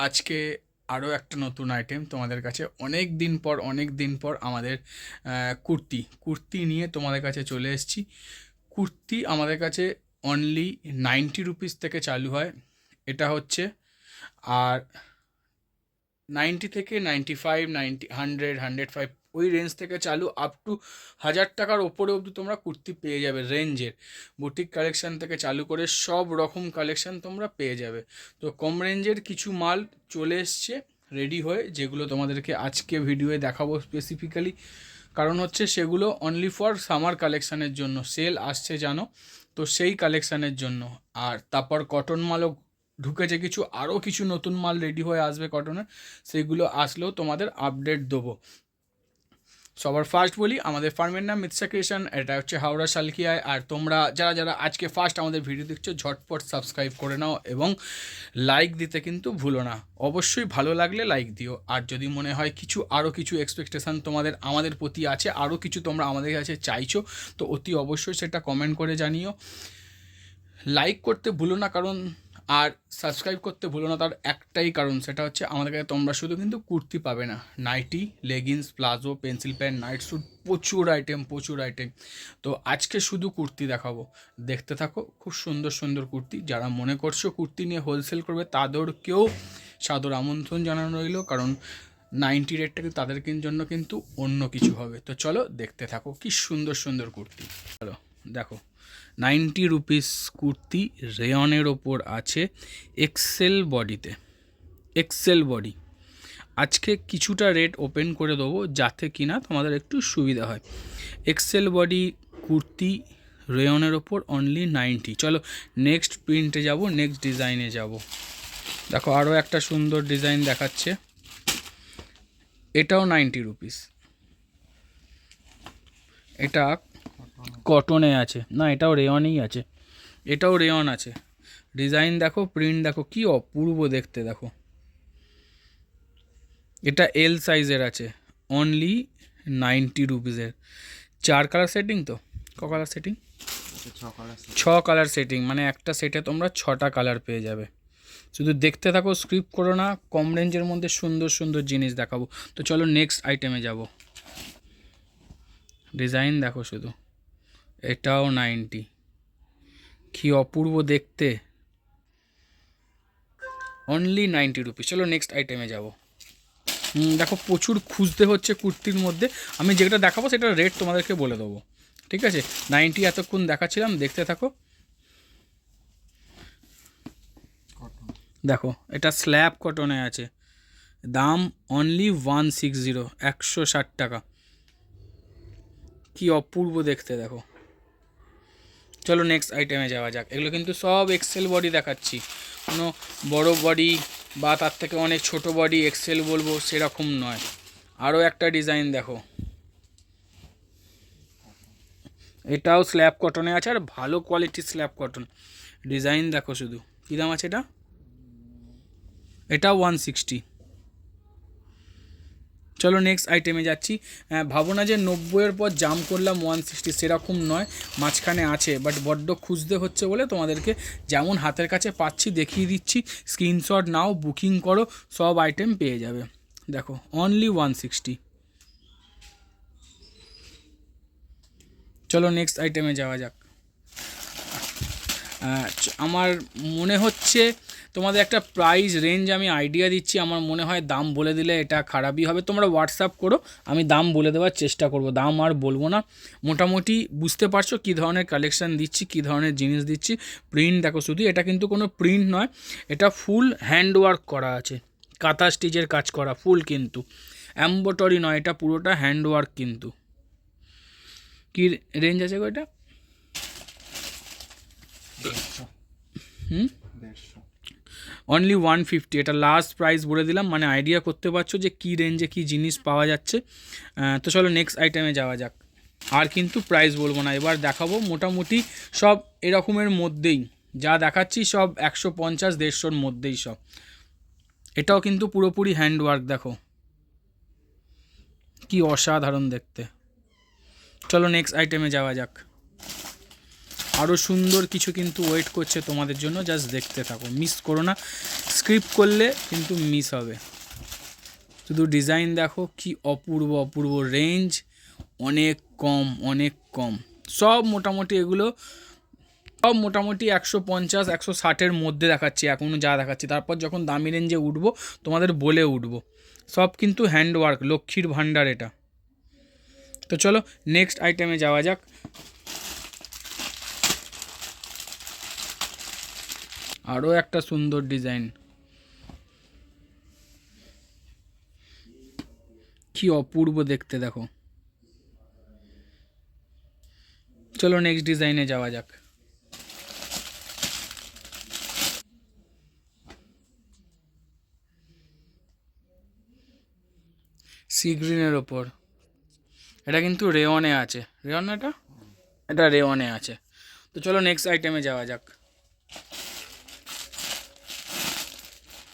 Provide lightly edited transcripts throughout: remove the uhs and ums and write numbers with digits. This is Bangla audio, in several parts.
আজকে আরও একটা নতুন আইটেম তোমাদের কাছে অনেক দিন পর আমাদের কুর্তি নিয়ে তোমাদের কাছে চলে এসেছি। কুর্তি আমাদের কাছে অনলি 90 রুপিস থেকে চালু হয়। এটা হচ্ছে আর 90 থেকে 95, 90, 100, 105 ওই রেঞ্জ থেকে চালু আপ টু 1000 টাকার ওপরে অবধি তোমরা কুর্তি পেয়ে যাবে। রেঞ্জের বুটিক কালেকশান থেকে চালু করে সব রকম কালেকশান তোমরা পেয়ে যাবে। তো কম রেঞ্জের কিছু মাল চলে এসছে রেডি হয়ে, যেগুলো তোমাদেরকে আজকে ভিডিওয়ে দেখাবো স্পেসিফিক্যালি। কারণ হচ্ছে সেগুলো অনলি ফর সামার কালেকশানের জন্য সেল আসছে জানো, তো সেই কালেকশানের জন্য। আর তারপর কটন মালও ঢুকেছে কিছু, আরও কিছু নতুন মাল রেডি হয়ে আসবে কটনের, সেইগুলো আসলেও তোমাদের আপডেট দেবো। সবার ফার্স্ট বলি, আমাদের ফার্মের নাম মিতসা ক্রিয়েশন, এটা হচ্ছে হাওড়া শালকিয়ায়। আর তোমরা যারা আজকে ফার্স্ট আমাদের ভিডিও দেখছো ঝটপট সাবস্ক্রাইব করে নাও এবং লাইক দিতে কিন্তু ভুলো না। অবশ্যই ভালো লাগলে লাইক দিও। আর যদি মনে হয় আরও কিছু এক্সপেকটেশান আমাদের প্রতি আছে, আরও কিছু তোমরা আমাদের কাছে চাইছো, তো অতি অবশ্যই সেটা কমেন্ট করে জানিও। লাইক করতে ভুলো না কারণ, আর সাবস্ক্রাইব করতে ভুলো না তার একটাই কারণ, সেটা হচ্ছে আমাদের কাছে তোমরা শুধু কিন্তু কুর্তি পাবে না, nighty, leggings, palazzo, pencil pant, night suit, প্রচুর আইটেম। তো আজকে শুধু কুর্তি দেখাবো, দেখতে থাকো। খুব সুন্দর সুন্দর কুর্তি। যারা মনে করছো কুর্তি নিয়ে হোলসেল করবে তাদেরকেও সাদর আমন্ত্রণ জানানো রইল, কারণ 90 রেটটা কিন্তু তাদের জন্য কিন্তু অন্য কিছু হবে। তো চলো দেখতে থাকো কি সুন্দর সুন্দর কুর্তি। চলো দেখো, 90 রুপিস কুর্তি রেয়নের ওপর আছে এক্সেল বডিতে, এক্সেল বডি। আজকে কিছুটা রেট ওপেন করে দেবো যাতে কিনা তোমাদের একটু সুবিধা হয়। এক্সেল বডি কুর্তি রেয়নের ওপর অনলি 90। চলো নেক্সট প্রিন্টে যাব, নেক্সট ডিজাইনে যাব। দেখো আরও একটা সুন্দর ডিজাইন দেখাচ্ছে, এটাও 90 রুপিস। এটা কটনে আছে না, এটাও রেয়নেই আছে, এটাও রেয়ন আছে। ডিজাইন দেখো, প্রিন্ট দেখো, কি অপূর্ব দেখতে। দেখো এটা এল সাইজের আছে, অনলি 90 রুপিসের। 4 কালার সেটিং, তো ক কালার সেটিং? 6 কালার সেটিং, মানে একটা সেটে তোমরা 6টা কালার পেয়ে যাবে। শুধু দেখতে থাকো, স্ক্রিপ্ট করো না, কম রেঞ্জের মধ্যে সুন্দর সুন্দর জিনিস দেখাবো। তো চলো নেক্সট আইটেমে যাব। ডিজাইন দেখো শুধু, এটাও 90, কি অপূর্ব দেখতে, অনলি 90 রুপিস। চলো নেক্সট আইটেমে যাব। দেখো প্রচুর খুঁজতে হচ্ছে কুর্তির মধ্যে, আমি যেটা দেখাবো সেটা রেট তোমাদেরকে বলে দেবো, ঠিক আছে? 90 এতক্ষণ দেখাচ্ছিলাম, দেখতে থাকো। দেখো এটা স্ল্যাব কটনে আছে, দাম অনলি 160, 160 টাকা। কি অপূর্ব দেখতে দেখো। চলো নেক্সট আইটেমে যাওয়া যাক। এগুলো কিন্তু সব এক্সেল বডি দেখাচ্ছি, কোনো বড় বডি বা তার থেকে অনেক ছোট বডি এক্সেল বলবো সেরকম নয়। আরও একটা ডিজাইন দেখো, এটাও স্ল্যাব কটনে আছে, আর ভালো কোয়ালিটির স্ল্যাব কটন। ডিজাইন দেখো শুধু, কী দাম আছে এটা? এটাও 160। চলো নেক্সট আইটেমে যাচ্ছি। ভাবো না যে 90-এর পর জাম করলাম 160, সেরকম নয়, মাঝখানে আছে, বাট বড্ড খুঁজতে হচ্ছে বলে তোমাদেরকে যেমন হাতের কাছে পাচ্ছি দেখিয়ে দিচ্ছি। স্ক্রিনশট নাও, বুকিং করো, সব আইটেম পেয়ে যাবে। দেখো অনলি 160। চলো নেক্সট আইটেমে যাওয়া যাক। আমার মনে হচ্ছে তোমাদের একটা প্রাইস রেঞ্জ আমি আইডিয়া দিচ্ছি, আমার মনে হয় দাম বলে দিলে এটা খারাপই হবে। তোমরা হোয়াটসঅ্যাপ করো, আমি দাম বলে দেওয়ার চেষ্টা করব, দাম আর বলবো না। মোটামুটি বুঝতে পারছো কী ধরনের কালেকশান দিচ্ছি, কী ধরনের জিনিস দিচ্ছি। প্রিন্ট দেখো শুধু, এটা কিন্তু কোনো প্রিন্ট নয়, এটা ফুল হ্যান্ডওয়ার্ক করা আছে, কাঁথা স্টিচের কাজ করা ফুল, কিন্তু এমব্রয়ডারি নয়, এটা পুরোটা হ্যান্ডওয়ার্ক। কিন্তু কী রেঞ্জ আছে গো এটা? অনলি 150। এটা লাস্ট প্রাইস বলে দিলাম, মানে আইডিয়া করতে পারছো যে কী রেঞ্জে কী জিনিস পাওয়া যাচ্ছে। তো চলো নেক্সট আইটেমে যাওয়া যাক। আর কিন্তু প্রাইস বলবো না, এবার দেখাবো মোটামুটি সব এরকমের মধ্যেই, যা দেখাচ্ছি সব 150, 150-র মধ্যেই সব। এটাও কিন্তু পুরোপুরি হ্যান্ডওয়ার্ক, দেখো কি অসাধারণ দেখতে। চলো নেক্সট আইটেমে যাওয়া যাক। আরও সুন্দর কিছু কিন্তু ওয়েট করছে তোমাদের জন্য, জাস্ট দেখতে থাকো, মিস করো না, স্ক্রিপ্ট করলে কিন্তু মিস হবে। শুধু ডিজাইন দেখো কি অপূর্ব অপূর্ব, রেঞ্জ অনেক কম অনেক কম, সব মোটামুটি এগুলো সব মোটামুটি 150 160-এর মধ্যে দেখাচ্ছি এখনও যা দেখাচ্ছি, তারপর যখন দামি রেঞ্জে উঠবো তোমাদের বলে উঠবো। সব কিন্তু হ্যান্ডওয়ার্ক, লক্ষ্মীর ভাণ্ডার এটা। তো চলো নেক্সট আইটেমে যাওয়া যাক। আরও একটা সুন্দর ডিজাইন, কি অপূর্ব দেখতে দেখো। চলো নেক্সট ডিজাইনে যাওয়া যাক। সি গ্রিনের ওপর, এটা কিন্তু রেওনে আছে, রেওন এটা রেওনে আছে। তো চলো নেক্সট আইটেমে যাওয়া যাক।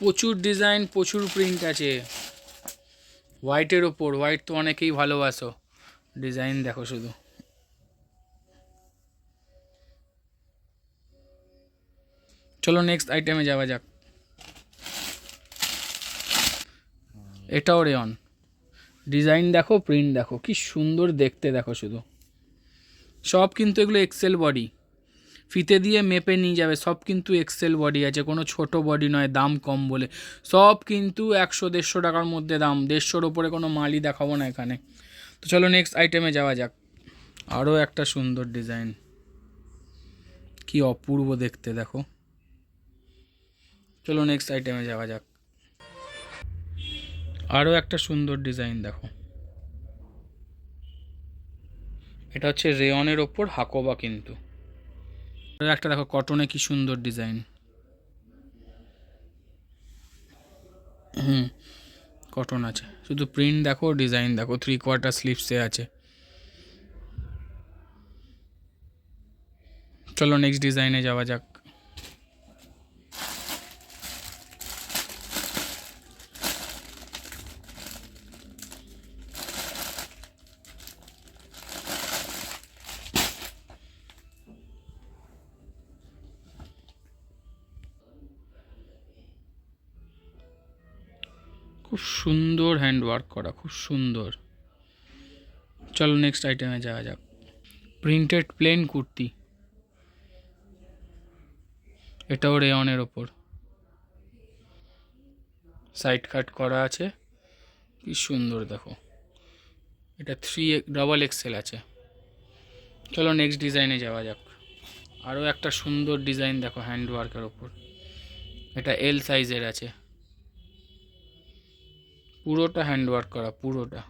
প্রচুর ডিজাইন, প্রচুর প্রিন্ট আছে হোয়াইটের ওপর, হোয়াইট তো অনেকেই ভালোবাসো, ডিজাইন দেখো শুধু। চলো নেক্সট আইটেমে যাওয়া যাক। এটাও রেওন, ডিজাইন দেখো, প্রিন্ট দেখো, কি সুন্দর দেখতে দেখো শুধু। সব কিন্তু এগুলো এক্সেল বডি, ফিতে দিয়ে মেপে নিয়ে যাবে, সব কিন্তু এক্সেল বডি আছে, কোনো ছোট বডি নয় দাম কম বলে। সব কিন্তু 100-150 টাকার মধ্যে দাম, 150-র ওপরে কোনো মালই দেখাবো না এখানে। তো চলো নেক্সট আইটেমে যাওয়া যাক। আরও একটা সুন্দর ডিজাইন, কি অপূর্ব দেখতে দেখো। চলো নেক্সট আইটেমে যাওয়া যাক। আরও একটা সুন্দর ডিজাইন দেখো, এটা হচ্ছে রেয়নের ওপর হাকোবা কিন্তু। আরও একটা দেখো কটনে, কি সুন্দর ডিজাইন। কটন আছে, শুধু প্রিন্ট দেখো, ডিজাইন দেখো, 3/4 স্লিভসে আছে। চলো নেক্সট ডিজাইনে যাওয়া যাক। খুব সুন্দর হ্যান্ডওয়ার্ক করা, খুব সুন্দর। চলো নেক্সট আইটেমে যাওয়া যাক। প্রিন্টেড প্লেন কুর্তি, এটাও রেয়নের ওপর, সাইড কাট করা আছে, কি সুন্দর দেখো। এটা 3XL আছে। চলো নেক্সট ডিজাইনে যাওয়া যাক। আরও একটা সুন্দর ডিজাইন দেখো হ্যান্ডওয়ার্কের ওপর, এটা এল সাইজের আছে, পুরোটা হ্যান্ডওয়ার্ক করা পুরোটা।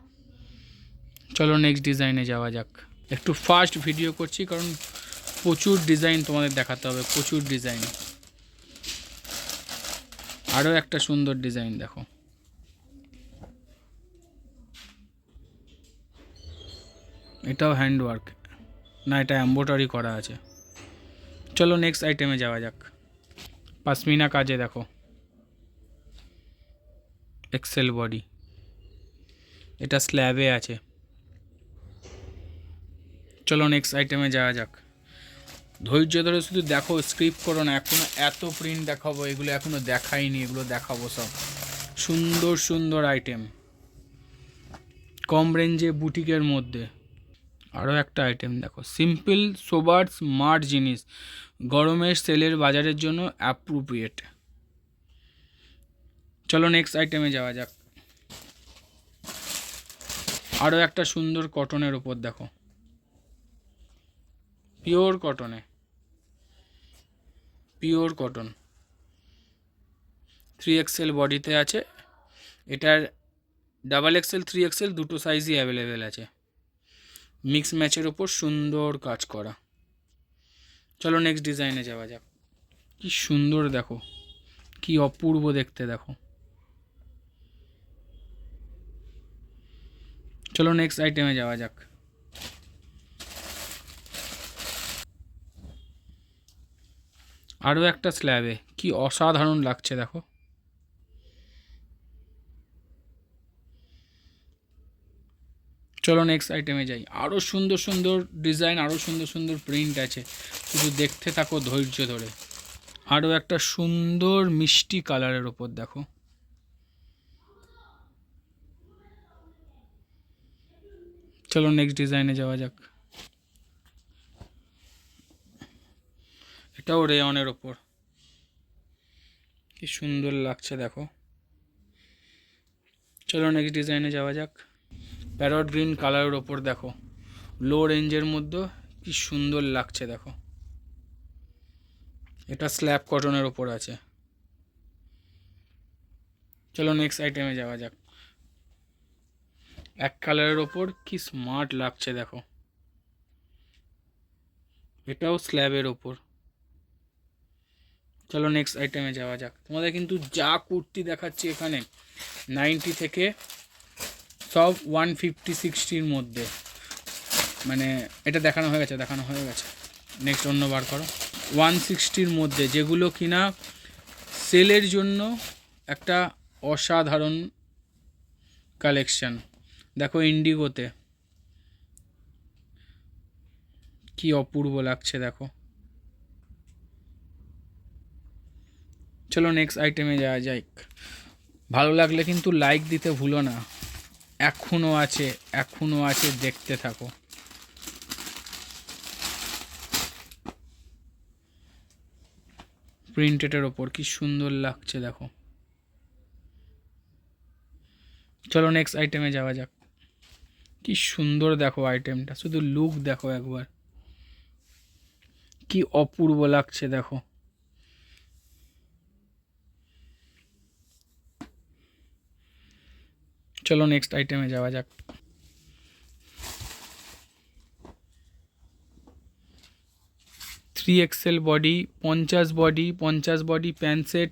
চলো নেক্সট ডিজাইনে যাওয়া যাক। একটু ফাস্ট ভিডিও করছি কারণ প্রচুর ডিজাইন তোমাদের দেখাতে হবে, প্রচুর ডিজাইন। আরও একটা সুন্দর ডিজাইন দেখো, এটাও হ্যান্ডওয়ার্ক না, এটা এম্ব্রয়ডারি করা আছে। চলো নেক্সট আইটেমে যাওয়া যাক। পাশমিনা কাজে দেখো, এক্সেল বডি, এটা স্ল্যাবে আছে। চলো নেক্সট আইটেমে যাওয়া যাক। ধৈর্য ধরে শুধু দেখো, স্ক্রিপ্ট করো না, এখনও এত প্রিন্ট দেখাবো, এগুলো এখনও দেখাইনি, এগুলো দেখাবো সব। সুন্দর সুন্দর আইটেম, কম রেঞ্জে বুটিকের মধ্যে। আরও একটা আইটেম দেখো, সিম্পল সোবার স্মার্ট জিনিস, গরমের সেলের বাজারের জন্য অ্যাপ্রোপ্রিয়েট। চলো নেক্সট আইটেমে যাওয়া যাক। আরও একটা সুন্দর কটনের ওপর দেখো, পিওর কটনে, পিওর কটন, 3XL বডিতে আছে। এটার XXL 3XL দুটো সাইজই অ্যাভেলেবেল আছে। মিক্স ম্যাচের ওপর সুন্দর কাজ করা। চলো নেক্সট ডিজাইনে যাওয়া যাক। কি সুন্দর দেখো, কি অপূর্ব দেখতে দেখো। চলো নেক্সট আইটেমে যাওয়া যাক। আরও একটা স্ল্যাবে, কি অসাধারণ লাগছে দেখো। চলো নেক্সট আইটেমে যাই। আরও সুন্দর সুন্দর ডিজাইন, আরও সুন্দর সুন্দর প্রিন্ট আছে, শুধু দেখতে থাকো ধৈর্য ধরে। আরও একটা সুন্দর মিষ্টি কালারের ওপর দেখো, চলো নেক্সট ডিজাইনে যাওয়া যাক। এটাও রেয়নের ওপর, কি সুন্দর লাগছে দেখো। চলো নেক্সট ডিজাইনে যাওয়া যাক। প্যারট গ্রিন কালারের ওপর দেখো, লো রেঞ্জের মধ্যে কি সুন্দর লাগছে দেখো। এটা স্ল্যাব কটনের ওপর আছে। চলো নেক্সট আইটেমে যাওয়া যাক। এক কালারের ওপর কি স্মার্ট লাগছে দেখো, এটাও স্ল্যাবের ওপর। চলো নেক্সট আইটেমে যাওয়া যাক। তোমাদের কিন্তু যা কুর্তি দেখাচ্ছি এখানে 90 থেকে সব 150-60-র মধ্যে, মানে এটা দেখানো হয়ে গেছে। নেক্সট অন্য বার করো। 160-র মধ্যে, যেগুলো কিনা সেলের জন্য একটা অসাধারণ কালেকশন। দেখো ইন্ডিগোতে কি অপূর্ব লাগছে দেখো। চলো নেক্সট আইটেমে যাওয়া যাক। ভালো লাগলে কিন্তু লাইক দিতে ভুলো না, এখনও আছে, দেখতে থাকো। প্রিন্টেডের ওপর কি সুন্দর লাগছে দেখো। চলো নেক্সট আইটেমে যাওয়া যাক। কি সুন্দর দেখো আইটেমটা, শুধু লুক দেখো একবার, কি অপূর্ব লাগছে দেখো। চলো নেক্সট আইটেমে যাওয়া যাক। 3XL body, 50 body pant set,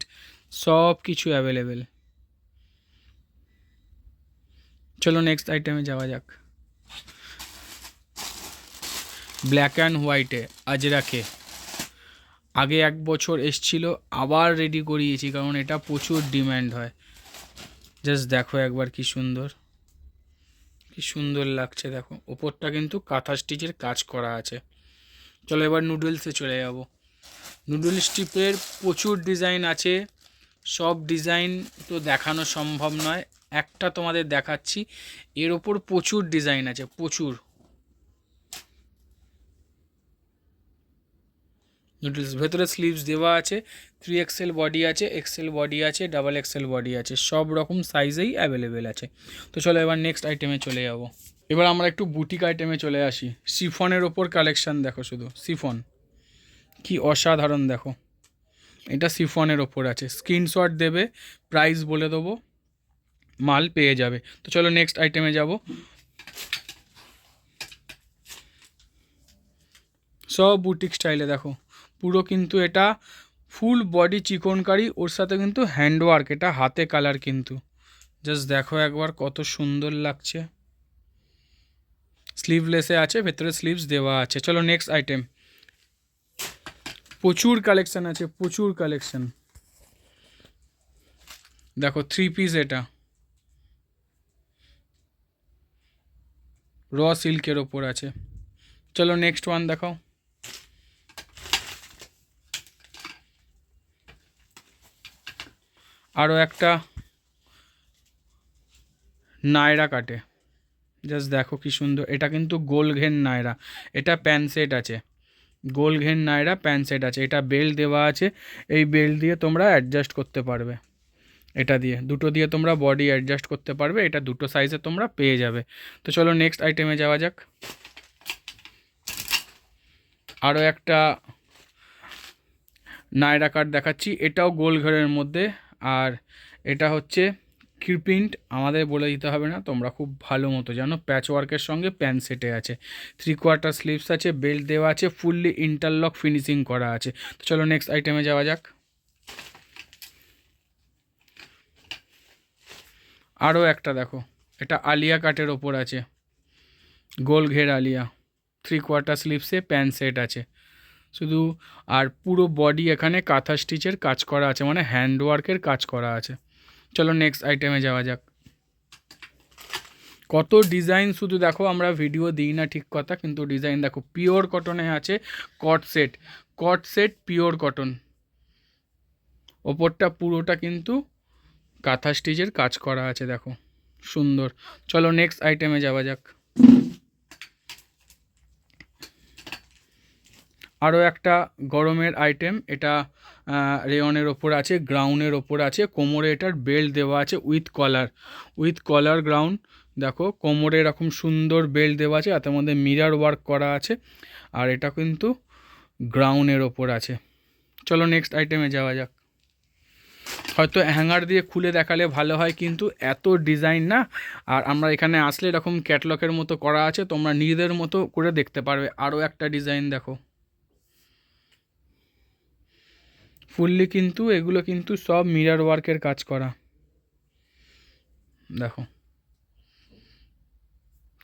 সব কিছু অ্যাভেলেবেল। চলো নেক্সট আইটেমে যাওয়া যাক। ব্ল্যাক অ্যান্ড হোয়াইটে আজরাকে, আগে 1 বছর এসছিল, আবার রেডি করিয়েছি কারণ এটা প্রচুর ডিম্যান্ড হয়। জাস্ট দেখো একবার কি সুন্দর লাগছে দেখো। ওপরটা কিন্তু কাঁথা স্টিচের কাজ করা আছে। চলো এবার নুডলসে চলে যাব। নুডল স্ট্রিপের প্রচুর ডিজাইন আছে, সব ডিজাইন তো দেখানো সম্ভব নয়, একটা তোমাদের দেখাচ্ছি। এর ওপর প্রচুর ডিজাইন আছে, প্রচুর। নুডলস ভেতরে স্লিভস দেওয়া আছে, 3XL বডি আছে, XL বডি আছে, XXL বডি আছে, সব রকম সাইজেই অ্যাভেলেবেল আছে। তো চলো এবার নেক্সট আইটেমে চলে যাব। এবার আমরা একটু বুটিক আইটেমে চলে আসি। শিফনের ওপর কালেকশান দেখো, শুধু শিফন কি অসাধারণ দেখো। এটা শিফনের ওপর আছে, স্ক্রিনশট দেবে, প্রাইস বলে দেবো, মাল পেয়ে যাবে। তো চলো নেক্সট আইটেমে যাব। সব বুটিক স্টাইলে দেখো, পুরো কিন্তু এটা ফুল বডি চিকনকারি, ওর সাথে কিন্তু হ্যান্ডওয়ার্ক, এটা হাতে কালার কিন্তু। জাস্ট দেখো একবার কত সুন্দর লাগছে। স্লিভলেসে আছে, ভেতরে স্লিভস দেওয়া আছে। চলো নেক্সট আইটেম। প্রচুর কালেকশান আছে, প্রচুর কালেকশান দেখো। 3 পিস, এটা র সিল্কের ওপর আছে। চলো নেক্সট ওয়ান দেখাও। আরও একটা নায়রা কাটে, জাস্ট দেখো কি সুন্দর। এটা কিন্তু গোল ঘেন নায়রা, এটা প্যান্ট সেট আছে, গোল ঘেন নায়রা প্যান্ট সেট আছে। এটা বেল্ট দেওয়া আছে, এই বেল্ট দিয়ে তোমরা অ্যাডজাস্ট করতে পারবে, এটা দিয়ে দুটো দিয়ে তোমরা বডি অ্যাডজাস্ট করতে পারবে। এটা দুটো সাইজে তোমরা পেয়ে যাবে। তো চলো নেক্সট আইটেমে যাওয়া যাক। আরও একটা নায়রা কাট দেখাচ্ছি, এটাও গোল ঘরের মধ্যে, আর এটা হচ্ছে প্রিন্ট, আমাদের বলে দিতে হবে না, তোমরা খুব ভালো মতো জানো। প্যাচ ওয়ার্কের সঙ্গে প্যান্ট সেটে আছে, 3/4 স্লিভস আছে, বেল্ট দেওয়া আছে, ফুললি ইন্টারলক ফিনিশিং করা আছে। তো চলো নেক্সট আইটেমে যাওয়া যাক। আরও একটা দেখো, এটা আলিয়া কাটের ওপর আছে, গোল ঘের আলিয়া, 3/4 স্লিভসে প্যান্ট সেট আছে শুধু, আর পুরো বডি এখানে কাঁথা স্টিচের কাজ করা আছে, মানে হ্যান্ডওয়ার্কের কাজ করা আছে। চলো নেক্সট আইটেমে যাওয়া যাক। কত ডিজাইন শুধু দেখো, আমরা ভিডিও দিই না ঠিক কথা, কিন্তু ডিজাইন দেখো। পিওর কটনে আছে কট সেট পিওর কটন, ওপরটা পুরোটা কিন্তু কাঁথা স্টিচের কাজ করা আছে দেখো, সুন্দর। চলো নেক্সট আইটেমে যাওয়া যাক। আরও একটা গরমের আইটেম, এটা রেয়নের ওপর আছে, গ্রাউন্ডের ওপর আছে, কোমরে এটার বেল্ট দেওয়া আছে উইথ কলার গ্রাউন্ড। দেখো কোমরে এরকম সুন্দর বেল্ট দেওয়া আছে, তার মধ্যে মিরর ওয়ার্ক করা আছে, আর এটা কিন্তু গ্রাউন্ডের ওপর আছে। চলো নেক্সট আইটেমে যাওয়া যাক। হয়তো হ্যাঙ্গার দিয়ে খুলে দেখালে ভালো হয়, কিন্তু এত ডিজাইন না, আর আমরা এখানে আসলে এরকম ক্যাটলগের মতো করা আছে, তোমরা নিজেদের মতো করে দেখতে পারবে। আরও একটা ডিজাইন দেখো, ফুললি কিন্তু এগুলো কিন্তু সব মিরর ওয়ার্কের কাজ করা, দেখো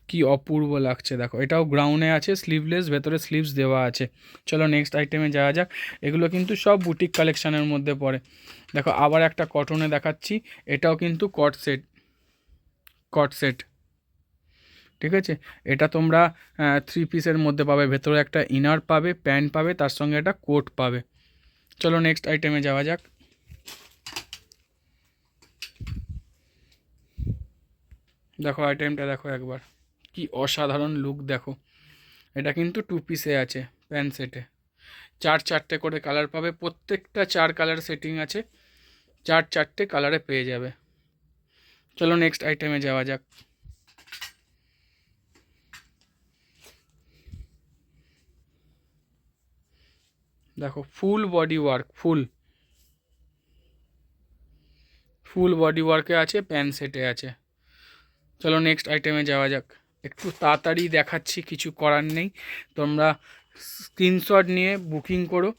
কি অপূর্ব লাগছে। দেখো এটাও গ্রাউন্ডে আছে, স্লিভলেস, ভেতরে স্লিভস দেওয়া আছে। চলো নেক্সট আইটেমে যাওয়া যাক। এগুলো কিন্তু সব বুটিক কালেকশানের মধ্যে পড়ে। দেখো আবার একটা কটনে দেখাচ্ছি, এটাও কিন্তু কট সেট, ঠিক আছে। এটা তোমরা 3 পিসের মধ্যে পাবে, ভেতরে একটা ইনার পাবে, প্যান্ট পাবে, তার সঙ্গে একটা কোট পাবে। চলো নেক্সট আইটেমে যাওয়া যাক। দেখো আইটেমটা দেখো একবার, কি অসাধারণ লুক দেখো। এটা কিন্তু 2 পিসে আছে, প্যান্ট সেটে 4 করে কালার পাবে, প্রত্যেকটা 4 কালার সেটিং আছে, 4 কালারে পেয়ে যাবে। চলো নেক্সট আইটেমে যাওয়া যাক। দেখো full body work, full body ওয়ার্কে আছে, প্যান্ট সেটে আছে। চলো নেক্সট আইটেমে যাওয়া যাক। একটু তাড়াতাড়ি দেখাচ্ছি, কিছু করার নেই, তোমরা স্ক্রিনশট নিয়ে বুকিং করো।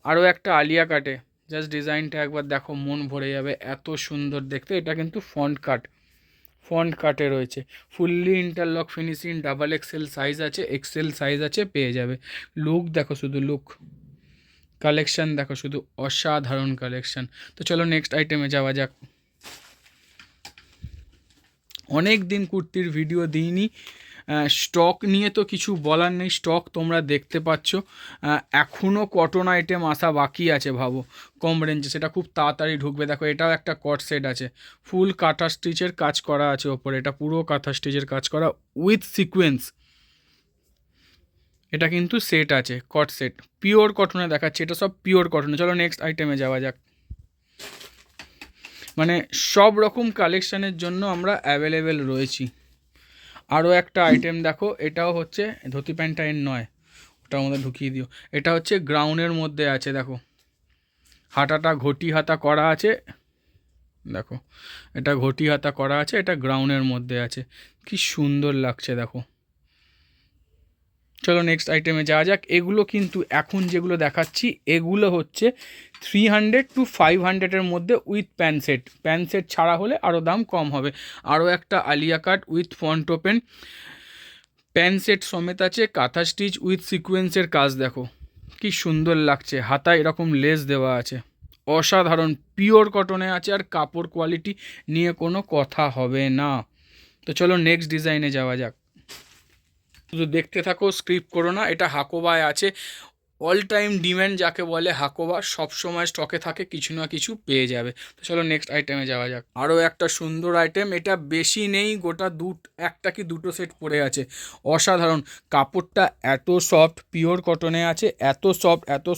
আরও একটা আলিয়া কাটে, জাস্ট ডিজাইনটা একবার দেখো, মন ভরে যাবে, এত সুন্দর দেখতে। এটা কিন্তু ফন্ট কাটে রয়েছে, fully interlock finishing, double XL size আছে, এক্সেল সাইজ আছে, পেয়ে যাবে। লুক দেখো শুধু, কালেকশান দেখো শুধু, অসাধারণ কালেকশান। তো চলো নেক্সট আইটেমে যাওয়া যাক। অনেক দিন কুর্তির ভিডিও দিইনি, স্টক নিয়ে তো কিছু বলার নেই, স্টক তোমরা দেখতে পাচ্ছ। এখনও কটন আইটেম আসা বাকি আছে, ভাবো কম রেঞ্জে, সেটা খুব তাড়াতাড়ি ঢুকবে। দেখো এটাও একটা কট সেট আছে, ফুল কাঁথা স্টিচের কাজ করা আছে ওপরে, এটা পুরো কাঁথা স্টিচের কাজ করা উইথ সিকোয়েন্স। এটা কিন্তু সেট আছে, কট সেট, পিওর কটনে দেখাচ্ছে, এটা সব পিওর কটনে। চলো নেক্সট আইটেমে যাওয়া যাক। মানে সব রকম কালেকশানের জন্য আমরা অ্যাভেলেবেল রয়েছি। আরও একটা আইটেম দেখো, এটাও হচ্ছে ধুতি প্যান্টটা এর নয়, ওটার মধ্যে ঢুকিয়ে দিও। এটা হচ্ছে গ্রাউন্ডের মধ্যে আছে, দেখো হাতাটা ঘটি হাতা করা আছে, দেখো এটা ঘটি হাতা করা আছে, এটা গ্রাউন্ডের মধ্যে আছে, কি সুন্দর লাগছে দেখো। চলো নেক্সট আইটেমে যাওয়া যাক। এগুলো কিন্তু এখন যেগুলো দেখাচ্ছি, এগুলো হচ্ছে 300 to 500-এর মধ্যে উইথ প্যান্ট সেট ছাড়া হলে আরও দাম কম হবে। আরও একটা Alia cut with front open, pant set সমেত আছে, কাঁথা স্টিচ উইথ সিকোয়েন্সের কাজ দেখো, কি সুন্দর লাগছে, হাতায় এরকম লেস দেওয়া আছে, অসাধারণ পিওর কটনে আছে, আর কাপড় কোয়ালিটি নিয়ে কোনো কথা হবে না। তো চলো নেক্সট ডিজাইনে যাওয়া যাক। শুধু দেখতে থাকো, স্ক্রিপ্ট করো না। এটা হাকোবায় আছে, অল টাইম ডিম্যান্ড যাকে বলে, হাকোবা সবসময় স্টকে থাকে, কিছু না কিছু পেয়ে যাবে। তো চলো নেক্সট আইটেমে যাওয়া যাক। আরও একটা সুন্দর আইটেম, এটা বেশি নেই, গোটা একটা কি দুটো সেট পড়ে আছে, অসাধারণ কাপড়টা, এত সফট, পিওর কটনে আছে, এত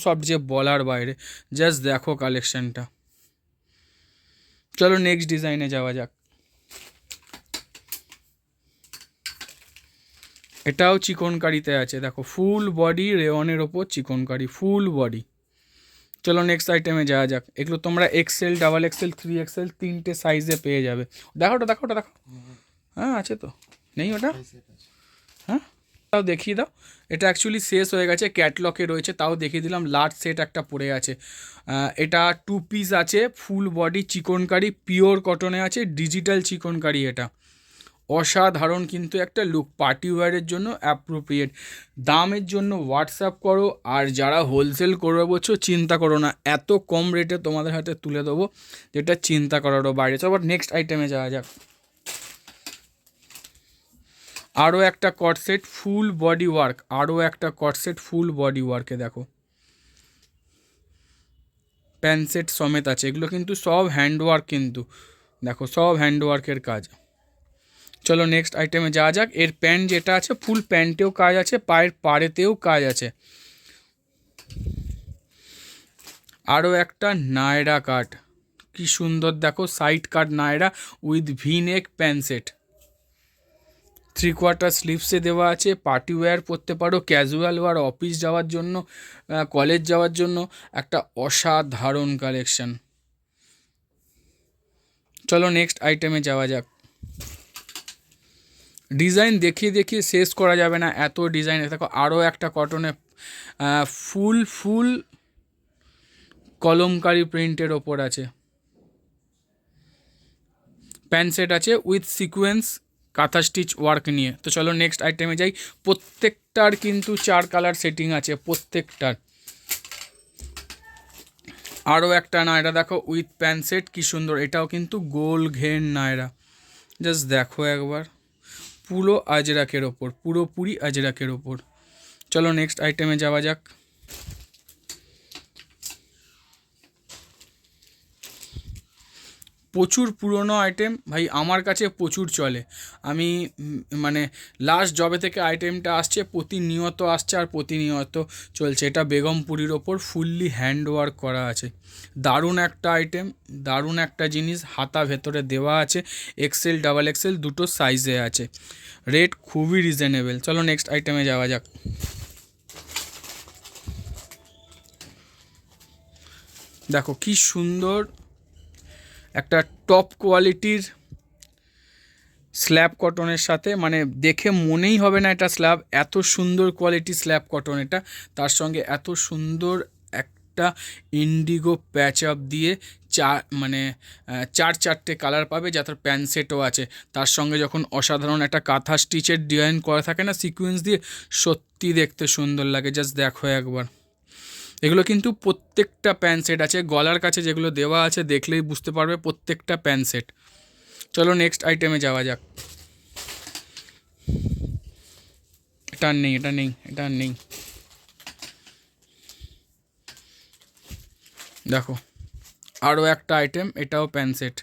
সফট যে বলার বাইরে। জাস্ট দেখো কালেকশানটা। চলো নেক্সট ডিজাইনে যাওয়া যাক। এটাও চিকনকারিতে আছে, দেখো ফুল বডি রেওয়ানের ওপর চিকনকারি, ফুল বডি। চলো নেক্সট আইটেমে যাওয়া যাক। এগুলো তোমরা এক্সেল, ডাবল এক্সেল, 3XL 3টে সাইজে পেয়ে যাবে। দেখো ওটা দেখো, হ্যাঁ আছে তো, নেই ওটা, হ্যাঁ তাও দেখিয়ে দাও। এটা অ্যাকচুয়ালি শেষ হয়ে গেছে, ক্যাটলগে রয়েছে, তাও দেখিয়ে দিলাম। লার্জ সেট একটা পড়ে আছে, এটা 2 পিস আছে, ফুল বডি চিকনকারি, পিওর কটনে আছে, ডিজিটাল চিকনকারি। এটা অসাধারণ কিন্তু একটা লুক, পার্টি ওয়্যারের জন্য অ্যাপ্রোপ্রিয়েট। দামের জন্য হোয়াটসঅ্যাপ করো, আর যারা হোলসেল করবে বলছো চিন্তা করো না, এত কম রেটে তোমাদের হাতে তুলে দেবো যেটা চিন্তা করারও বাইরে। চলো নেক্সট আইটেমে যাওয়া যাক। আরও একটা কট সেট ফুল বডি ওয়ার্ক, আরও একটা কট সেট ফুল বডি ওয়ার্কে দেখো প্যান্ট সেট সমেত আছে। এগুলো কিন্তু সব হ্যান্ডওয়ার্ক, কিন্তু দেখো সব হ্যান্ডওয়ার্কের কাজ। চলো নেক্সট আইটেমে যাওয়া যাক। এর প্যান্ট যেটা আছে ফুল প্যান্টেও কাজ আছে, পায়ের পাড়েতেও কাজ আছে। আরও একটা নায়রা কাট, কি সুন্দর দেখো side cut Naira with V neck pant set, 3/4 স্লিভসে দেওয়া আছে। পার্টি ওয়্যার পরতে পারো, ক্যাজুয়াল ওয়্যার, অফিস যাওয়ার জন্য, কলেজ যাওয়ার জন্য একটা অসাধারণ কালেকশন। চলো নেক্সট আইটেমে যাওয়া যাক। ডিজাইন দেখিয়ে দেখিয়ে শেষ করা যাবে না, এত ডিজাইন। দেখো আরও একটা কটনে ফুল ফুল কলমকারি প্রিন্টের ওপর আছে, প্যান্ট সেট আছে উইথ সিকোয়েন্স কাঁথা স্টিচ ওয়ার্ক নিয়ে। তো চলো নেক্সট আইটেমে যাই। প্রত্যেকটার কিন্তু 4 কালার সেটিং আছে, প্রত্যেকটার। আরও একটা নায়রা দেখো উইথ প্যান্ট সেট, কী সুন্দর, এটাও কিন্তু গোল ঘের নায়রা, জাস্ট দেখো একবার, পুরো আজরাকের ওপর, পুরোপুরি আজরাকের ওপর। চলো নেক্সট আইটেমে যাওয়া যাক। প্রচুর পুরনো আইটেম ভাই, আমার কাছে প্রচুর চলে। আমি মানে লাস্ট জবে থেকে আইটেমটা আসছে, প্রতিনিয়ত আসছে আর প্রতিনিয়ত চলছে। এটা বেগমপুরির ওপর ফুললি হ্যান্ড ওয়ার্ক করা আছে, দারুণ একটা আইটেম, দারুণ একটা জিনিস। হাতা ভেতরে দেওয়া আছে, এক্সেল ডাবল এক্সেল দুটো সাইজে আছে, রেট খুবই রিজনেবল। চলো নেক্সট আইটেমে যাওয়া যাক। দেখো কি সুন্দর একটা টপ কোয়ালিটির স্ল্যাব কটনের সাথে, মানে দেখে মনেই হবে না এটা স্ল্যাব, এত সুন্দর কোয়ালিটি স্ল্যাব কটন এটা। তার সঙ্গে এত সুন্দর একটা ইন্ডিগো প্যাচ আপ দিয়ে মানে 4 কালার পাবে, যাতে প্যান্ট সেটও আছে। তার সঙ্গে যখন অসাধারণ একটা কাঁথা স্টিচের ডিজাইন করা থাকে না সিকোয়েন্স দিয়ে, সত্যি দেখতে সুন্দর লাগে, জাস্ট দেখো একবার। এগুলো কিন্তু প্রত্যেকটা প্যান্ট সেট আছে, গলার কাছে যেগুলো দেওয়া আছে দেখলেই বুঝতে পারবে প্রত্যেকটা প্যান্ট সেট। চলো নেক্সট আইটেমে যাওয়া যাক। এটা নেই, এটা নেই, এটা নেই। দেখো আরও একটা আইটেম, এটাও প্যান্ট সেট,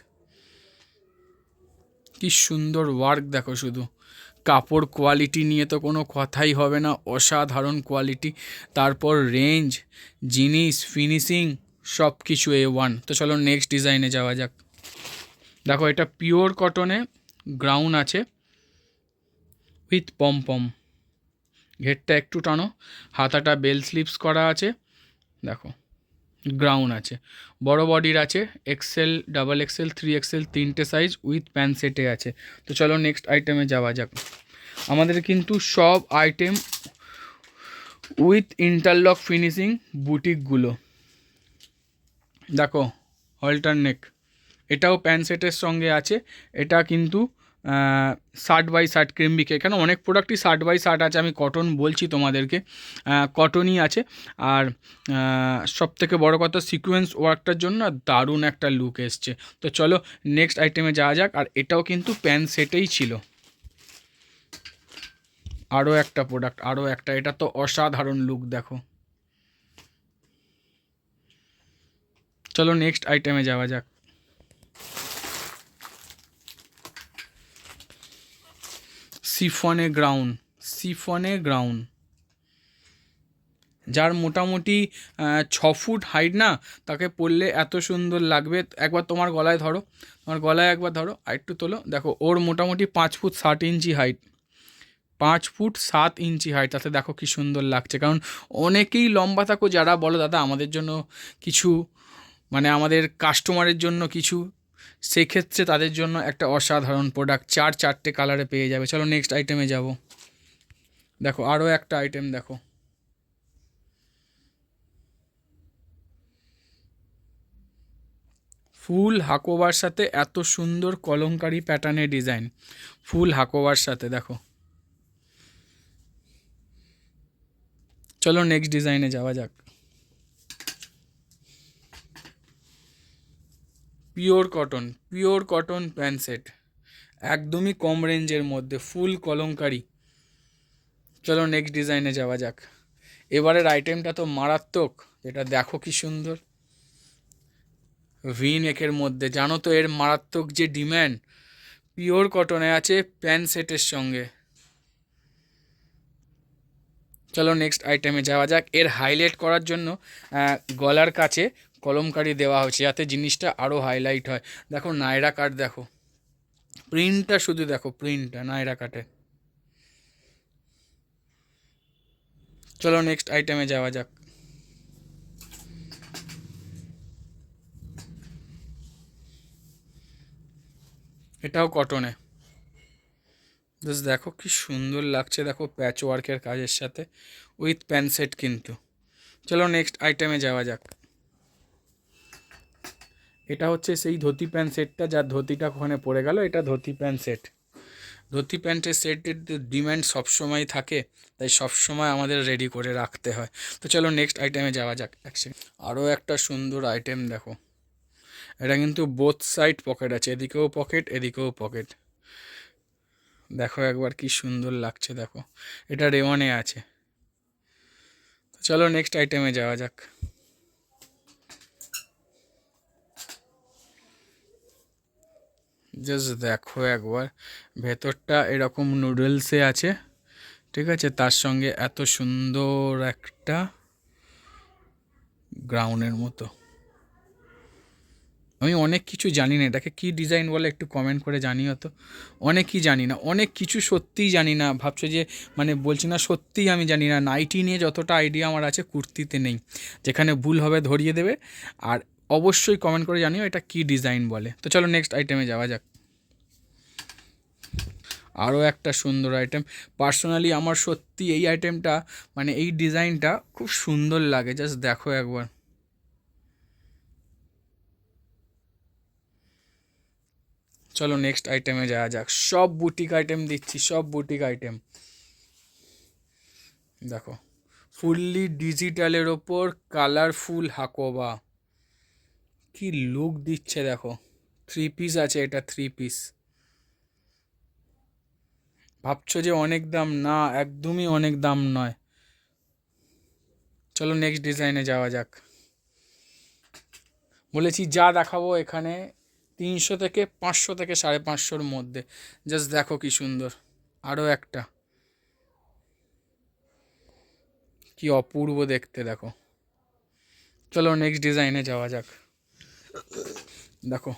কি সুন্দর ওয়ার্ক দেখো শুধু। কাপড় কোয়ালিটি নিয়ে তো কোনো কথাই হবে না, অসাধারণ কোয়ালিটি। তারপর রেঞ্জ, জিনিস, ফিনিশিং সব কিছু A1। তো চলো নেক্সট ডিজাইনে যাওয়া যাক। দেখো এটা পিওর কটনে গ্রাউন আছে উইথ পম, ঘেরটা একটু টানো, হাতাটা বেল স্লিপস করা আছে, দেখো গ্রাউন আছে, বড় বডির আছে, এক্সেল ডাবল এক্সেল 3XL তিনটে সাইজ উইথ প্যান্ট সেটে আছে। তো চলো নেক্সট আইটেমে যাওয়া যাক। আমাদের কিন্তু সব আইটেম উইথ ইন্টারলক ফিনিশিং বুটিকগুলো। দেখো হলটার নেক, এটাও প্যান্ট সেটের সঙ্গে আছে। এটা কিন্তু 60/60 ক্রিমবিকে, এখানে অনেক প্রোডাক্টই 60/60 আছে, আমি কটন বলছি তোমাদেরকে, কটনই আছে। আর সব থেকে বড়ো কথা সিকোয়েন্স ওয়ার্কটার জন্য দারুণ একটা লুক এসছে। তো চলো নেক্সট আইটেমে যাওয়া যাক। আর এটাও কিন্তু প্যান্ট সেটেই ছিল। আরও একটা প্রোডাক্ট, আরও একটা, এটা তো অসাধারণ লুক দেখো। চলো নেক্সট আইটেমে যাওয়া যাক। সিফনে গ্রাউন, যার মোটামুটি 6 ফুট হাইট না, তাকে পরলে এত সুন্দর লাগবে। একবার তোমার গলায় ধরো, তোমার গলায় একবার ধরো, আর একটু তোলো, দেখো ওর মোটামুটি 5 ফুট 7 ইঞ্চি হাইট, 5 ফুট 7 ইঞ্চি হাইট, তাতে দেখো কি সুন্দর লাগছে। কারণ অনেকেই লম্বা থাকো যারা বলো দাদা আমাদের জন্য কিছু, মানে আমাদের কাস্টমারের জন্য কিছু, সেক্ষেত্রে তাদের জন্য একটা অসাধারণ প্রোডাক্ট, 4 কালারে পেয়ে যাবে। চলো নেক্সট আইটেমে যাব। দেখো আরও একটা আইটেম, দেখো ফুল হাকোবার সাথে এত সুন্দর কলমকারি প্যাটার্নের ডিজাইন, ফুল হাকোবার সাথে দেখো। চলো নেক্সট ডিজাইনে যাওয়া যাক। পিওর কটন প্যান্ট সেট, একদমই কম রেঞ্জের মধ্যে ফুল কলমকারি। চলো নেক্সট ডিজাইনে যাওয়া যাক। এবারের আইটেমটা তো মারাত্মক, এটা দেখো কি সুন্দর, ভি নেকের মধ্যে। জানো তো এর মারাত্মক যে ডিম্যান্ড, পিওর কটনে আছে প্যান্ট সেটের সঙ্গে। চলো নেক্সট আইটেমে যাওয়া যাক। এর হাইলাইট করার জন্য গলার কাছে কলমকারি দেওয়া হচ্ছে যাতে জিনিসটা আরও হাইলাইট হয়। দেখো নায়রা কাট, দেখো প্রিন্টটা, শুধু দেখো প্রিন্টটা নায়রা কাটে। চলো নেক্সট আইটেমে যাওয়া যাক। এটাও কটনে, জাস্ট দেখো কি সুন্দর লাগছে, দেখো প্যাচ ওয়ার্কের কাজের সাথে উইথ প্যান্ট সেট কিন্তু। চলো নেক্সট আইটেমে যাওয়া যাক। এটা হচ্ছে সেই ধুতি প্যান্ট সেটটা, যার ধুতিটা ওখানে পড়ে গেল, এটা ধুতি প্যান্ট সেট। ধুতি প্যান্টের সেটের ডিম্যান্ড সবসময় থাকে, তাই সবসময় আমাদের রেডি করে রাখতে হয়। তো চলো নেক্সট আইটেমে যাওয়া যাক। আরও একটা সুন্দর আইটেম দেখো, এটা কিন্তু বোথ সাইড পকেট আছে, এদিকেও পকেট এদিকেও পকেট। দেখো একবার কি সুন্দর লাগছে, দেখো এটা রেওয়ানে আছে। তো চলো নেক্সট আইটেমে যাওয়া যাক। জাস্ট দেখো একবার, ভেতরটা এরকম নুডলসে আছে, ঠিক আছে, তার সঙ্গে এত সুন্দর একটা গ্রাউন্ডের মতো। আমি অনেক কিছু জানি না, এটাকে কী ডিজাইন বলে একটু কমেন্ট করে জানিও তো। অনেকই জানি না, অনেক কিছু সত্যিই জানি না। ভাবছো যে মানে বলছি না, সত্যিই আমি জানি না। নাইটি নিয়ে যতটা আইডিয়া আমার আছে কুর্তিতে নেই। যেখানে ভুল হবে ধরিয়ে দেবে, আর অবশ্যই কমেন্ট করে জানিও এটা কী ডিজাইন বলে। তো চলো নেক্সট আইটেমে যাওয়া যাক। আরও একটা সুন্দর আইটেম, পার্সোনালি আমার সত্যি এই আইটেমটা মানে এই ডিজাইনটা খুব সুন্দর লাগে, জাস্ট দেখো একবার। চলো নেক্সট আইটেমে যাওয়া যাক। সব বুটিক আইটেম দিচ্ছি, সব বুটিক আইটেম দেখো, ফুললি ডিজিটালের ওপর কালারফুল হাকোবা, কি লুক দিচ্ছে দেখো। থ্রি পিস আছে, এটা থ্রি পিস। ভাবছো যে অনেক দাম, না একদমই অনেক দাম নয়। চলো নেক্সট ডিজাইনে যাওয়া যাক। বলেছি যা দেখাবো এখানে 300 থেকে 500 থেকে 550-র মধ্যে। জাস্ট দেখো কি সুন্দর, আরও একটা, কি অপূর্ব দেখতে দেখো। চলো নেক্সট ডিজাইনে যাওয়া যাক। দেখো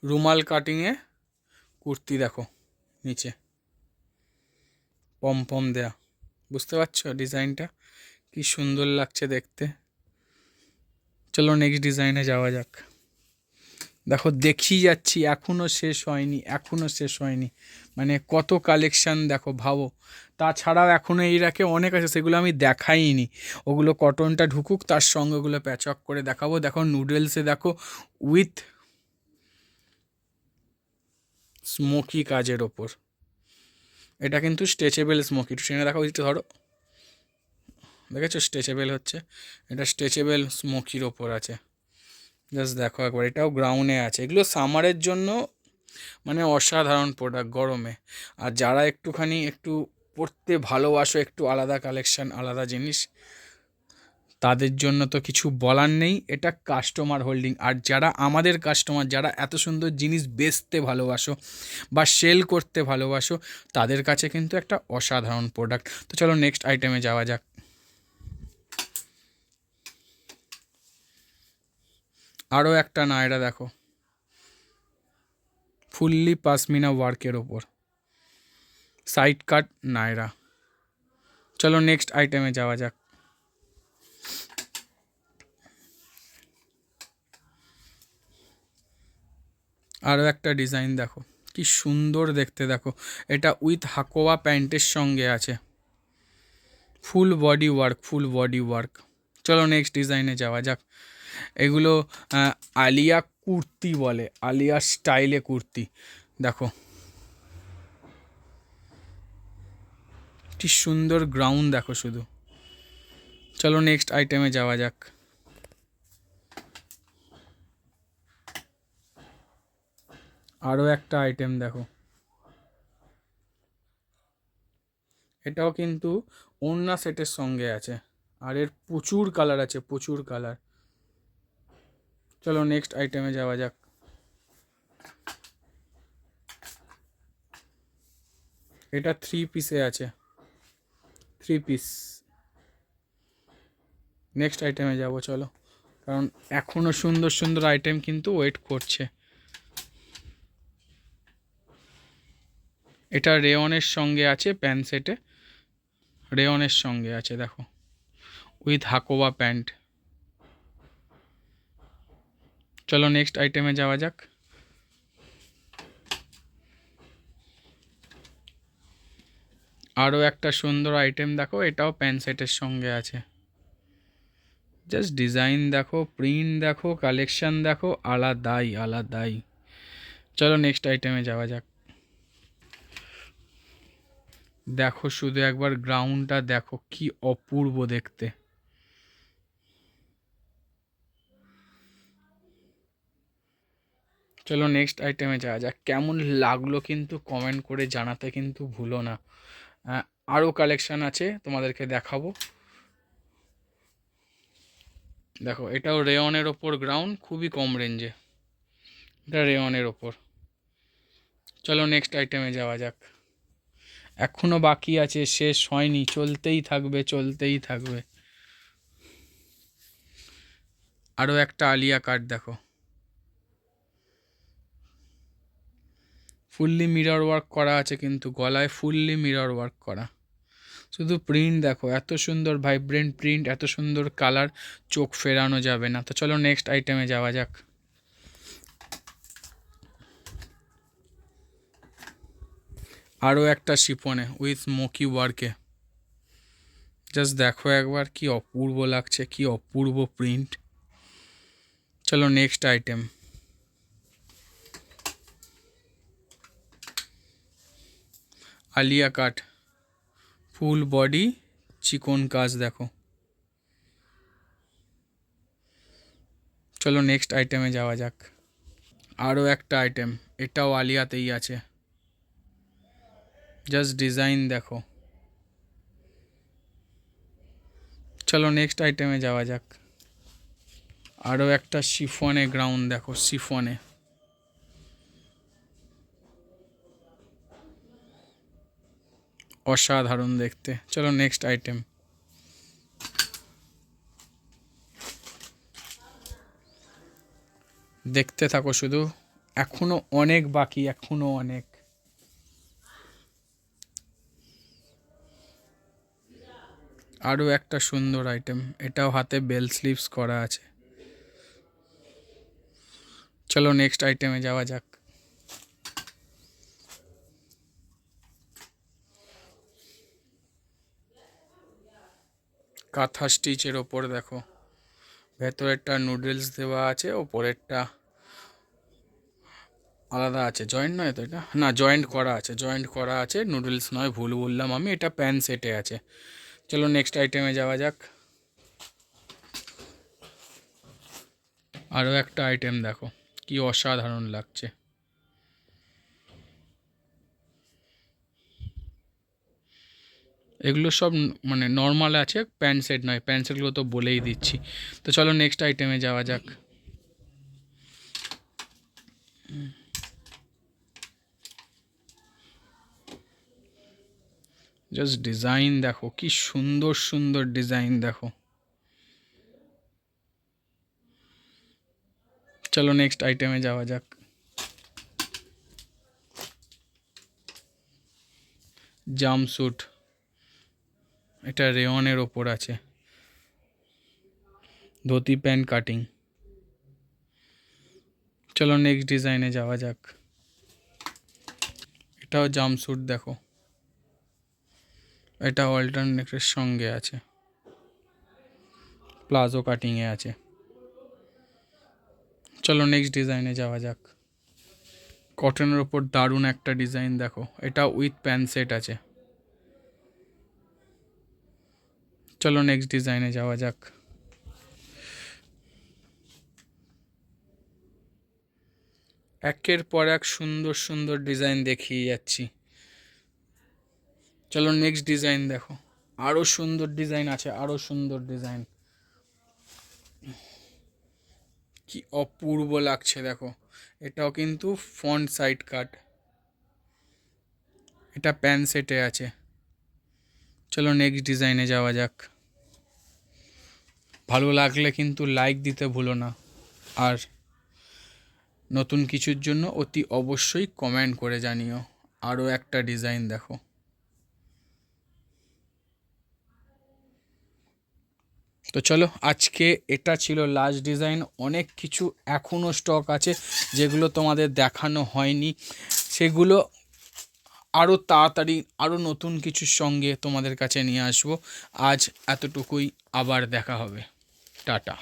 রুমাল কাটিংয়ে কুর্তি, দেখো নিচে পম পম দেয়া, বুঝতে পারছো ডিজাইনটা কি সুন্দর লাগছে দেখতে। চলো নেক্সট ডিজাইনে যাওয়া যাক। দেখো দেখিয়ে যাচ্ছি, এখনও শেষ হয়নি, এখনও শেষ হয়নি, মানে কত কালেকশান দেখো, ভাবো। তাছাড়াও এখনও এই রাখে অনেক আছে, সেগুলো আমি দেখাইনি। ওগুলো কটনটা ঢুকুক, তার সঙ্গে ওগুলো প্যাচক করে দেখাবো। দেখো নুডলসে দেখো উইথ স্মোকি কাজের ওপর। এটা কিন্তু স্ট্রেচেবল স্মোকি, একটু টেনে দেখো, একটু ধরো, দেখেছো স্ট্রেচেবল হচ্ছে, এটা স্ট্রেচেবল স্মোকির ওপর আছে। জাস্ট দেখো একবার, এটাও গ্রাউন্ডে আছে। এগুলো সামারের জন্য মানে অসাধারণ প্রোডাক্ট গরমে। আর যারা একটু পরতে ভালোবাসো, একটু আলাদা কালেকশান, আলাদা জিনিস, তাদের জন্য তো কিছু বলার নেই, এটা কাস্টমার হোল্ডিং। আর যারা আমাদের কাস্টমার, যারা এত সুন্দর জিনিস বেচতে ভালোবাসো বা সেল করতে ভালোবাসো, তাদের কাছে কিন্তু একটা অসাধারণ প্রোডাক্ট। তো চলো নেক্সট আইটেমে যাওয়া যাক। আরও একটা নায়রা দেখো, ফুললি পাশমিনা ওয়ার্কের ওপর, সাইড কাট নায়রা। চলো নেক্সট আইটেমে যাওয়া যাক। আরও একটা ডিজাইন দেখো, কি সুন্দর দেখতে দেখো। এটা উইথ হাকোয়া প্যান্টের সঙ্গে আছে, ফুল body work, full body work. চলো নেক্সট ডিজাইনে যাওয়া যাক। এগুলো আলিয়া কুর্তি বলে, আলিয়া স্টাইলে কুর্তি। দেখো কি সুন্দর গ্রাউন্ড দেখো শুধু। চলো নেক্সট আইটেমে যাওয়া যাক। আরও একটা আইটেম দেখো, এটাও কিন্তু ওড়না সেটের সঙ্গে আছে, আর এর প্রচুর কালার আছে, প্রচুর কালার। চলো নেক্সট আইটেমে যাওয়া যাক। এটা 3 পিসে আছে, 3 পিস। নেক্সট আইটেমে যাব চলো, কারণ এখনও সুন্দর সুন্দর আইটেম কিন্তু ওয়েট করছে। এটা রেয়নের সঙ্গে আছে, প্যান্ট সেটে রেয়নের সঙ্গে আছে, দেখো উইথ হাকোবা প্যান্ট। চলো নেক্সট আইটেমে যাওয়া যাক। আরও একটা সুন্দর আইটেম দেখো, এটাও প্যান্ট সেটের সঙ্গে আছে। জাস্ট ডিজাইন দেখো, প্রিন্ট দেখো, কালেকশন দেখো, আলাদাই আলাদাই। চলো নেক্সট আইটেমে যাওয়া যাক। দেখো শুধু একবার গ্রাউন্ডটা দেখো, কি অপূর্ব দেখতে। চলো নেক্সট আইটেমে যাওয়া যাক। কেমন লাগলো কিন্তু কমেন্ট করে জানাতে কিন্তু ভুলো না। আরও কালেকশান আছে, তোমাদেরকে দেখাবো। দেখো এটাও রেয়নের ওপর গ্রাউন্ড, খুবই কম রেঞ্জে, এটা রেয়নের ওপর। চলো নেক্সট আইটেমে যাওয়া যাক। এখনও বাকি আছে, শেষ হয়নি, চলতেই থাকবে চলতেই থাকবে। আরও একটা আলিয়া কাট দেখো, ফুললি মিরর ওয়ার্ক করা আছে, কিন্তু গলায় ফুললি মিরর ওয়ার্ক করা। শুধু প্রিন্ট দেখো, এত সুন্দর ভাইব্রেন্ট প্রিন্ট, এত সুন্দর কালার, চোখ ফেরানো যাবে না। তো চলো নেক্সট আইটেমে যাওয়া যাক। আরও একটা শিফনে উইথ স্মোকি ওয়ার্কে, জাস্ট দেখো একবার কি অপূর্ব লাগছে, কি অপূর্ব প্রিন্ট। চলো নেক্সট আইটেম। আলিয়া কাট, ফুল বডি চিকন কাজ দেখো। চলো নেক্সট আইটেমে যাওয়া যাক। আরও একটা আইটেম, এটাও আলিয়াতেই আছে, জাস্ট ডিজাইন দেখো। চলো নেক্সট আইটেমে যাওয়া যাক। আরও একটা শিফনে গ্রাউন্ড দেখো, শিফনে অসাধারণ দেখতে। চলো নেক্সট আইটেম। দেখতে থাকো শুধু, এখনো অনেক বাকি, এখনো অনেক। আরও একটা সুন্দর আইটেম, এটাও হাতে বেল স্লিভস করা আছে। চলো নেক্সট আইটেমে যাওয়া যাক। কাঁথা স্টিচের ওপর দেখো, ভেতরেরটা নুডলস দেওয়া আছে, ওপরেরটা আলাদা আছে, জয়েন্ট নয় তো এটা, না জয়েন্ট করা আছে, জয়েন্ট করা আছে, নুডলস নয়, ভুল বললাম আমি, এটা প্যান্ট সেটে আছে। চলো নেক্সট আইটেমে যাওয়া যাক। আরও একটা আইটেম দেখো, কি অসাধারণ লাগছে। এগুলো সব মানে নর্মাল আছে, প্যান্ট সেট নয়, প্যান্ট সেটগুলো তো বলেই দিচ্ছি। তো চলো নেক্সট আইটেমে যাওয়া যাক। জাস্ট ডিজাইন দেখো, কি সুন্দর সুন্দর ডিজাইন দেখো। চলো নেক্সট আইটেমে যাওয়া যাক। জাম্পস্যুট, এটা রেয়নের ওপর আছে, ধুতি প্যান্ট কাটিং। চলো নেক্সট ডিজাইনে যাওয়া যাক। এটাও জাম্পস্যুট দেখো, এটা অল্টারনেটের সঙ্গে আছে, প্লাজো কাটিংয়ে আছে। চলো নেক্সট ডিজাইনে যাওয়া যাক। কটনের ওপর দারুণ একটা ডিজাইন দেখো, এটা উইথ প্যান্ট সেট আছে। চলো নেক্সট ডিজাইনে যাওয়া যাক। একের পর এক সুন্দর সুন্দর ডিজাইন দেখিয়ে যাচ্ছি। চলো নেক্সট ডিজাইন দেখো, আরও সুন্দর ডিজাইন আছে, আরও সুন্দর ডিজাইন, কি অপূর্ব লাগছে দেখো। এটাও কিন্তু ফ্রন্ট সাইড কাট, এটা প্যান্ট সেটে আছে। চলো নেক্সট ডিজাইনে যাওয়া যাক। ভালো লাগলে কিন্তু লাইক দিতে ভুলো না, আর নতুন কিছুর জন্য অতি অবশ্যই কমেন্ট করে জানিও। আরও একটা ডিজাইন দেখো, তো চলো আজকে এটা ছিল লাস্ট ডিজাইন। অনেক কিছু এখনও স্টক আছে যেগুলো তোমাদের দেখানো হয়নি, সেগুলো আরও তাড়াতাড়ি আরও নতুন কিছুর সঙ্গে তোমাদের কাছে নিয়ে আসবো। আজ এতটুকুই, আবার দেখা হবে, টাটা।